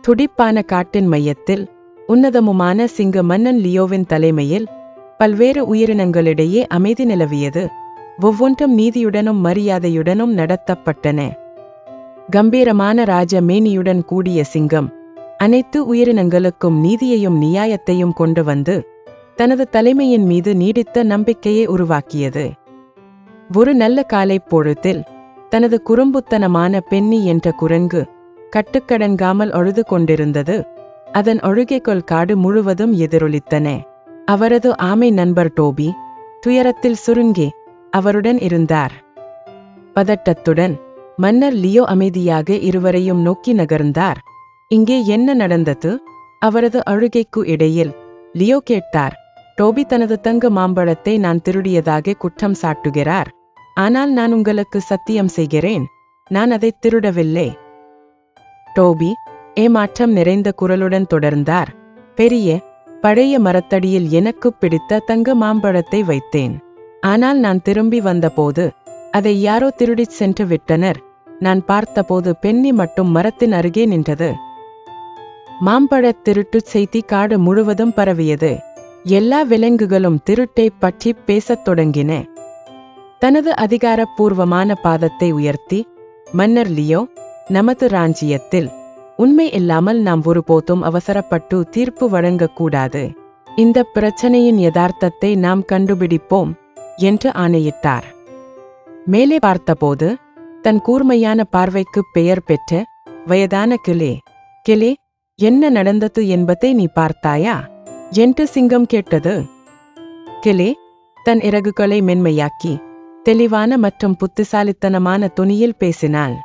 துடிப்பான காட்டின் மையத்தில் உன்னதமுமான சிங்க மன்னன் லியோவின் தலைமையில் பல்வேறு உயிரினங்களிடையே அமைதி நிலவியது. ஒவ்வொன்றும் நீதியுடனும் மரியாதையுடனும் நடத்தப்பட்டன. கம்பீரமான ராஜ மேனியுடன் கூடிய சிங்கம் அனைத்து உயிரினங்களுக்கும் நீதியையும் நியாயத்தையும் கொண்டு வந்து தனது தலைமையின் மீது நீடித்த நம்பிக்கையை உருவாக்கியது. ஒரு நல்ல காலை பொழுதில் தனது குறும்புத்தனமான பென்னி என்ற குரங்கு கட்டுக்கடங்காமல் அழுது கொண்டிருந்தது. அதன் அழுகைகள் காடு முழுவதும் எதிரொலித்தன. அவரது ஆமை நண்பர் டோபி துயரத்தில் சுருங்கி அவருடன் இருந்தார். பதட்டத்துடன் மன்னர் லியோ அமைதியாக இருவரையும் நோக்கி நகர்ந்தார். இங்கே என்ன நடந்தது? அவரது அழுகைக்கு இடையில் லியோ கேட்டார். டோபி தனது தங்க மாம்பழத்தை நான் திருடியதாக குற்றம் சாட்டுகிறார். ஆனால் நான் உங்களுக்கு சத்தியம் செய்கிறேன், நான் அதை திருடவில்லை. டோபி ஏமாற்றம் நிறைந்த குரலுடன் தொடர்ந்தார். பெரிய பழைய மரத்தடியில் எனக்கு பிடித்த தங்க மாம்பழத்தை வைத்தேன். ஆனால் நான் திரும்பி வந்தபோது அதை யாரோ திருடிச் சென்று விட்டனர். நான் பார்த்தபோது பென்னி மட்டும் மரத்தின் அருகே நின்றது. மாம்பழத் திருட்டுச் செய்தி காடு முழுவதும் பரவியது. எல்லா விலங்குகளும் திருட்டை பற்றி பேசத் தொடங்கின. தனது அதிகாரப்பூர்வமான பாதத்தை உயர்த்தி மன்னர் லியோ, நமது ராஜ்யத்தில் உண்மை இல்லாமல் நாம் ஒருபோதும் அவசரப்பட்டு தீர்ப்பு வழங்கக்கூடாது. இந்த பிரச்சனையின் யதார்த்தத்தை நாம் கண்டுபிடிப்போம் என்று ஆணையிட்டார். மேலே பார்த்தபோது தன் கூர்மையான பார்வைக்கு பெயர் பெற்ற வயதான கிளே, கிளே, என்ன நடந்தது என்பதை நீ பார்த்தாயா என்று சிங்கம் கேட்டது. கிளே தன் இறகுகளை மென்மையாக்கி தெளிவான மற்றும் புத்திசாலித்தனமான துணியில் பேசினாள்.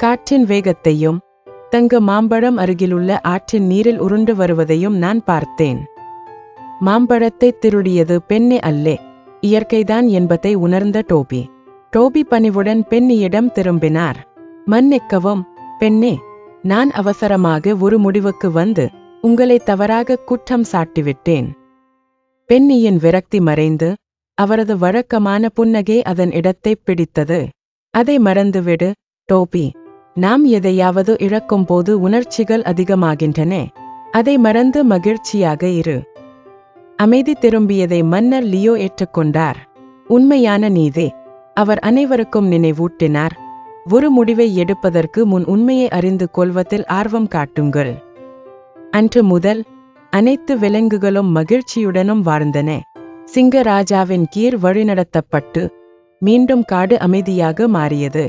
காற்றின் வேகத்தையும் தங்க மாம்பழம் அருகிலுள்ள ஆற்றின் நீரில் உருண்டு வருவதையும் நான் பார்த்தேன். மாம்பழத்தை திருடியது பெண்ணே அல்ல, இயற்கைதான் என்பதை உணர்ந்த டோபி பணிவுடன் பெண்ணியிடம் திரும்பினார். மன்னிக்கவும் பெண்ணே, நான் அவசரமாக ஒரு முடிவுக்கு வந்து உங்களை தவறாக குற்றம் சாட்டிவிட்டேன். பெண்ணியின் விரக்தி மறைந்து அவரது வழக்கமான புன்னகை அதன் இடத்தை பிடித்தது. அதை மறந்துவிடு டோபி. நாம் எதையாவது இழக்கும் போது உணர்ச்சிகள் அதிகமாகின்றன. அதை மறந்து மகிழ்ச்சியாக இரு. அமைதி திரும்பியதை மன்னர் லியோ ஏற்றுக்கொண்டார். உண்மையான நீதி அவர் அனைவருக்கும் நினைவூட்டினார். ஒரு முடிவை எடுப்பதற்கு முன் உண்மையை அறிந்து கொள்வதில் ஆர்வம் காட்டுங்கள். அன்று முதல் அனைத்து விலங்குகளும் மகிழ்ச்சியுடனும் வாழ்ந்தன. சிங்கராஜாவின் கீழ் வழிநடத்தப்பட்டு மீண்டும் காடு அமைதியாக மாறியது.